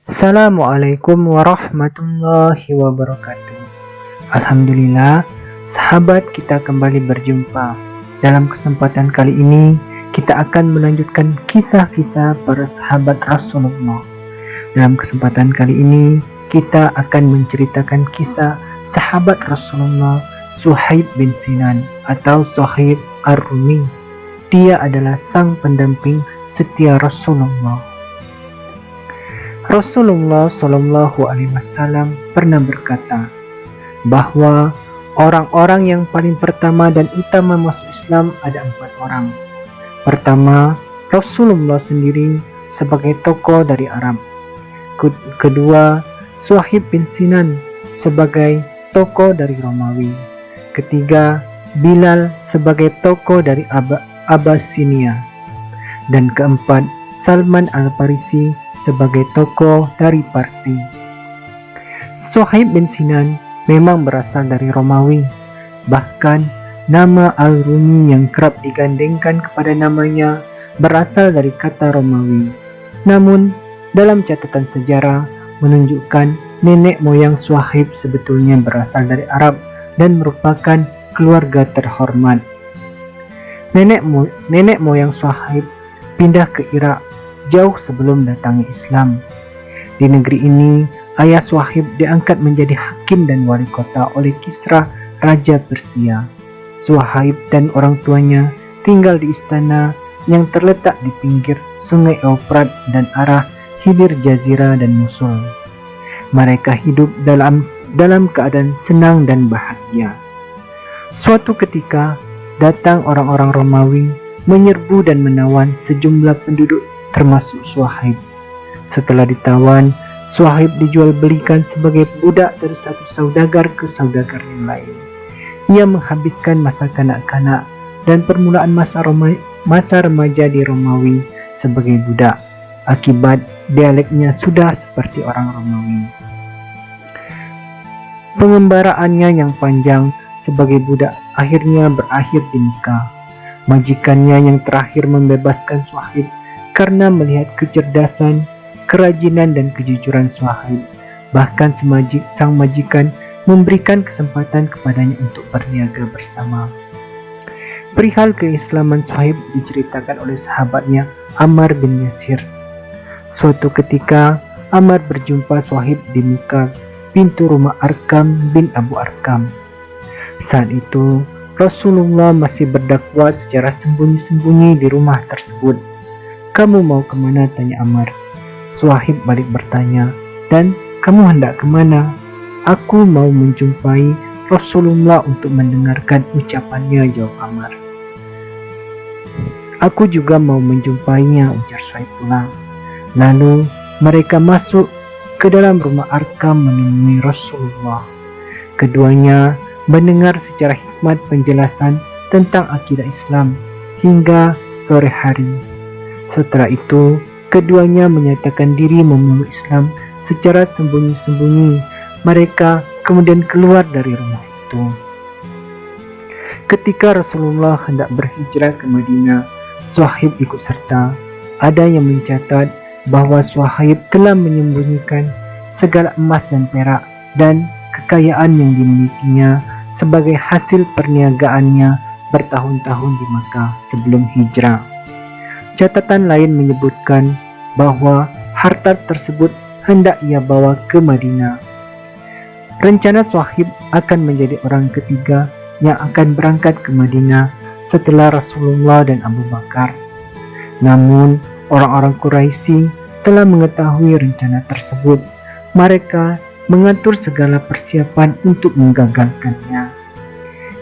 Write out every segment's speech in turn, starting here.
Assalamualaikum warahmatullahi wabarakatuh. Alhamdulillah, sahabat, kita kembali berjumpa. Dalam kesempatan kali ini, kita akan melanjutkan kisah-kisah para sahabat Rasulullah. Dalam kesempatan kali ini, kita akan menceritakan kisah sahabat Rasulullah Suhaib bin Sinan atau Suhaib Ar-Rumi. Dia adalah sang pendamping setia Rasulullah. Rasulullah Shallallahu Alaihi Wasallam pernah berkata bahwa orang-orang yang paling pertama dan utama masuk Islam ada 4 orang. Pertama, Rasulullah sendiri sebagai tokoh dari Arab. Kedua, Suhaib bin Sinan sebagai tokoh dari Romawi. Ketiga, Bilal sebagai tokoh dari Abyssinia. Dan keempat, Salman Al-Farisi sebagai tokoh dari Parsi. Suhaib bin Sinan memang berasal dari Romawi. Bahkan nama Al-Rumi yang kerap digandengkan kepada namanya berasal dari kata Romawi. Namun dalam catatan sejarah menunjukkan nenek moyang Suhaib sebetulnya berasal dari Arab dan merupakan keluarga terhormat. Nenek moyang Suhaib pindah ke Irak jauh sebelum datangnya Islam. Di negeri ini, ayah Suhaib diangkat menjadi hakim dan wali kota oleh Kisra, Raja Persia. Suhaib dan orang tuanya tinggal di istana yang terletak di pinggir sungai Eufrat dan arah hilir Jazirah dan Mosul. Mereka hidup dalam keadaan senang dan bahagia. Suatu ketika, datang orang-orang Romawi menyerbu dan menawan sejumlah penduduk termasuk Suhaib. Setelah ditawan, Suhaib dijual belikan sebagai budak dari satu saudagar ke saudagar yang lain. Ia menghabiskan masa kanak-kanak dan permulaan masa remaja di Romawi sebagai budak. Akibat dialeknya sudah seperti orang Romawi. Pengembaraannya yang panjang sebagai budak akhirnya berakhir di Mekah. Majikannya yang terakhir membebaskan Suhaib karena melihat kecerdasan, kerajinan dan kejujuran Suhaib. Bahkan sang majikan memberikan kesempatan kepadanya untuk berniaga bersama. Perihal keislaman Suhaib diceritakan oleh sahabatnya Ammar bin Yasir. Suatu ketika Ammar berjumpa Suhaib di muka pintu rumah Arkam bin Abu Arkam. Saat itu Rasulullah masih berdakwah secara sembunyi-sembunyi di rumah tersebut. "Kamu mau kemana?" tanya Ammar. Suhaib balik bertanya, "Dan kamu hendak kemana?" "Aku mau menjumpai Rasulullah untuk mendengarkan ucapannya," jawab Ammar. "Aku juga mau menjumpainya," ujar Suhaib pula. Lalu mereka masuk ke dalam rumah Arkam menemui Rasulullah. Keduanya mendengar secara hikmat penjelasan tentang akidah Islam hingga sore hari. Setelah itu, keduanya menyatakan diri memeluk Islam secara sembunyi-sembunyi. Mereka kemudian keluar dari rumah itu. Ketika Rasulullah hendak berhijrah ke Madinah, Suhaib ikut serta. Ada yang mencatat bahwa Suhaib telah menyembunyikan segala emas dan perak dan kekayaan yang dimilikinya sebagai hasil perniagaannya bertahun-tahun di Makkah sebelum hijrah. Catatan lain menyebutkan bahwa harta tersebut hendak ia bawa ke Madinah. Rencana Suhaib akan menjadi orang ketiga yang akan berangkat ke Madinah setelah Rasulullah dan Abu Bakar. Namun, orang-orang Quraisy telah mengetahui rencana tersebut. Mereka mengatur segala persiapan untuk menggagalkannya.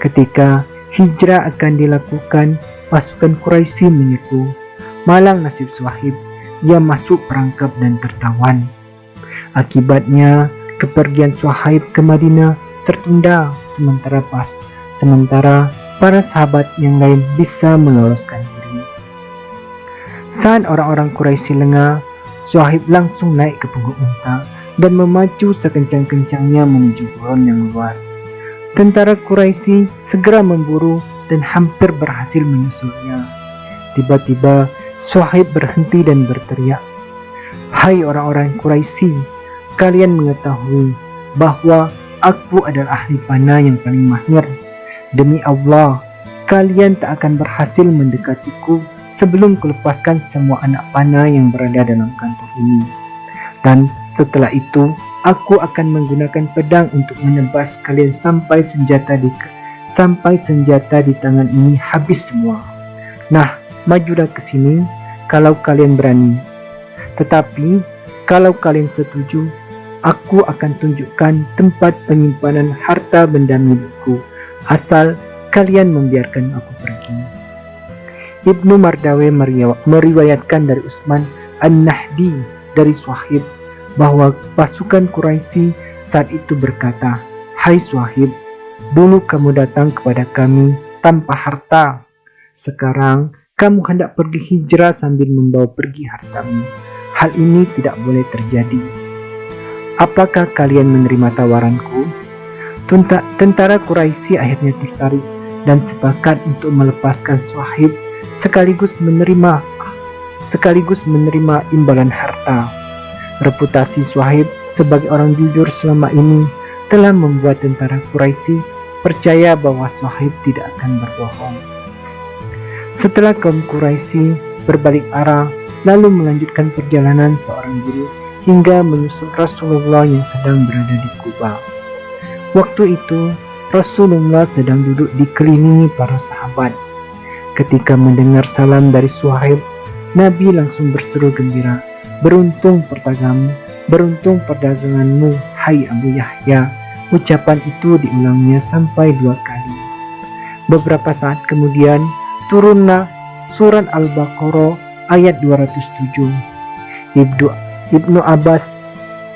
Ketika hijrah akan dilakukan, pasukan Quraisy menyerbu. Malang nasib Suhaib, ia masuk perangkap dan tertawan. Akibatnya, kepergian Suhaib ke Madinah tertunda sementara para sahabat yang lain bisa meloloskan diri. Saat orang-orang Quraisy lengah, Suhaib langsung naik ke punggung unta dan memacu sekencang-kencangnya menuju gurun yang luas. Tentara Quraisy segera memburu dan hampir berhasil menyusulnya. Tiba-tiba Suhaib berhenti dan berteriak, Hai orang-orang Quraisy, kalian mengetahui bahwa aku adalah ahli panah yang paling mahir. Demi Allah, kalian tak akan berhasil mendekatiku sebelum kulepaskan semua anak panah yang berada dalam kantor ini. Dan setelah itu, aku akan menggunakan pedang untuk menebas kalian sampai senjata di tangan ini habis semua. Nah, majulah ke sini kalau kalian berani. Tetapi, kalau kalian setuju, aku akan tunjukkan tempat penyimpanan harta benda milikku, asal kalian membiarkan aku pergi. Ibnu Mardawi meriwayatkan dari Utsman An-Nahdi dari Suhaib bahwa pasukan Quraisy saat itu berkata, "Hai Suhaib, dulu kamu datang kepada kami tanpa harta. Sekarang kamu hendak pergi hijrah sambil membawa pergi hartamu. Hal ini tidak boleh terjadi. Apakah kalian menerima tawaranku?" Tentara Quraisy akhirnya tertarik dan sepakat untuk melepaskan Suhaib sekaligus menerima imbalan harta. Reputasi Suhaib sebagai orang jujur selama ini telah membuat tentara Quraisy percaya bahwa Suhaib tidak akan berbohong. Setelah kaum Quraisy berbalik arah lalu melanjutkan perjalanan seorang diri hingga menyusul Rasulullah yang sedang berada di Quba. Waktu itu Rasulullah sedang duduk dikelilingi para sahabat. Ketika mendengar salam dari Suhaib, Nabi langsung berseru gembira, "Beruntung perdaganganmu, hai Abu Yahya." Ucapan itu diulangnya sampai 2 kali. Beberapa saat kemudian turunlah surat Al-Baqarah ayat 207. Ibnu Abbas,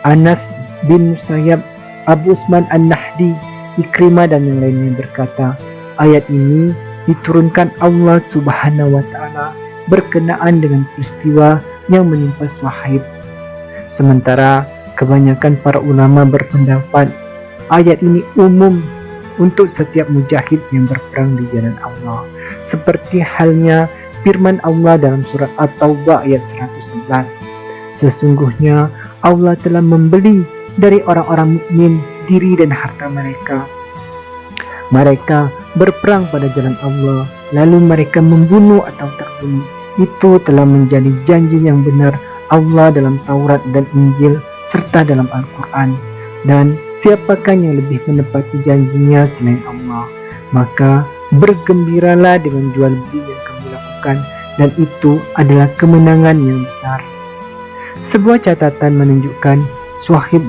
Anas bin Musayyab, Abu Utsman An-Nahdi, Ikrimah dan yang lainnya berkata, ayat ini diturunkan Allah Subhanahu wa Ta'ala berkenaan dengan peristiwa yang menimpa Suhaib. Sementara kebanyakan para ulama berpendapat ayat ini umum untuk setiap mujahid yang berperang di jalan Allah, seperti halnya firman Allah dalam surat At-Taubah ayat 111. Sesungguhnya Allah telah membeli dari orang-orang mukmin diri dan harta mereka. Mereka berperang pada jalan Allah, lalu mereka membunuh atau terbunuh. Itu telah menjadi janji yang benar Allah dalam Taurat dan Injil serta dalam Al-Quran. Dan siapakah yang lebih menepati janjinya selain Allah? Maka bergembiralah dengan jual beli yang kamu lakukan, dan itu adalah kemenangan yang besar. Sebuah catatan menunjukkan Suhaib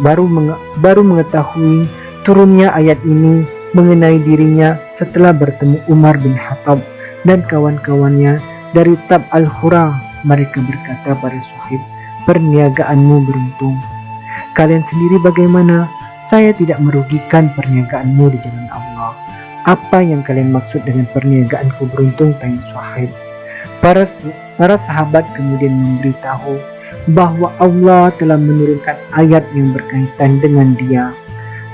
baru mengetahui turunnya ayat ini mengenai dirinya setelah bertemu Umar bin Khattab dan kawan-kawannya dari Tab al-Hura. Mereka berkata pada Suhaib, "Perniagaanmu beruntung." "Kalian sendiri bagaimana?" "Saya tidak merugikan perniagaanmu di jalan Allah." "Apa yang kalian maksud dengan perniagaanku beruntung?" tanya Suhaib. Para sahabat kemudian memberitahu bahwa Allah telah menurunkan ayat yang berkaitan dengan dia.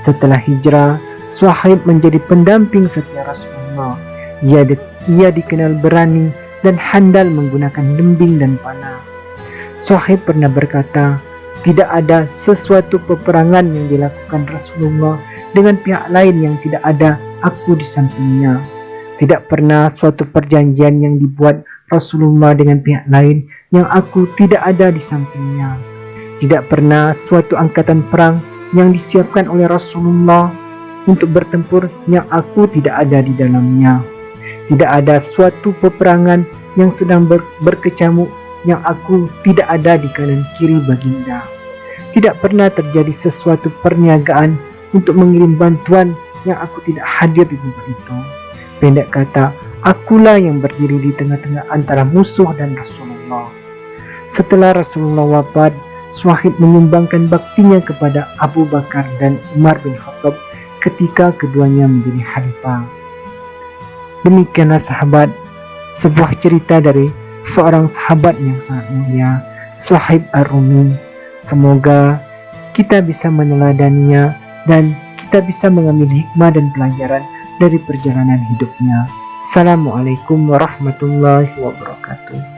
Setelah hijrah, Suhaib menjadi pendamping setia Rasulullah. Ia dikenal berani dan handal menggunakan lembing dan panah. Suhaib pernah berkata, "Tidak ada sesuatu peperangan yang dilakukan Rasulullah dengan pihak lain yang tidak ada aku di sampingnya. Tidak pernah suatu perjanjian yang dibuat Rasulullah dengan pihak lain yang aku tidak ada di sampingnya. Tidak pernah suatu angkatan perang yang disiapkan oleh Rasulullah untuk bertempur yang aku tidak ada di dalamnya. Tidak ada suatu peperangan yang sedang berkecamuk yang aku tidak ada di kanan kiri baginda. Tidak pernah terjadi sesuatu perniagaan untuk mengirim bantuan yang aku tidak hadir di tempat itu. Pendek kata, akulah yang berdiri di tengah-tengah antara musuh dan Rasulullah." Setelah Rasulullah wafat, Suhaib menyumbangkan baktinya kepada Abu Bakar dan Umar bin Khattab ketika keduanya menjadi khalifah. Demikianlah sahabat, sebuah cerita dari seorang sahabat yang sangat mulia, Suhaib Ar-Rumi. Semoga kita bisa meneladaninya dan kita bisa mengambil hikmah dan pelajaran dari perjalanan hidupnya. Assalamualaikum warahmatullahi wabarakatuh.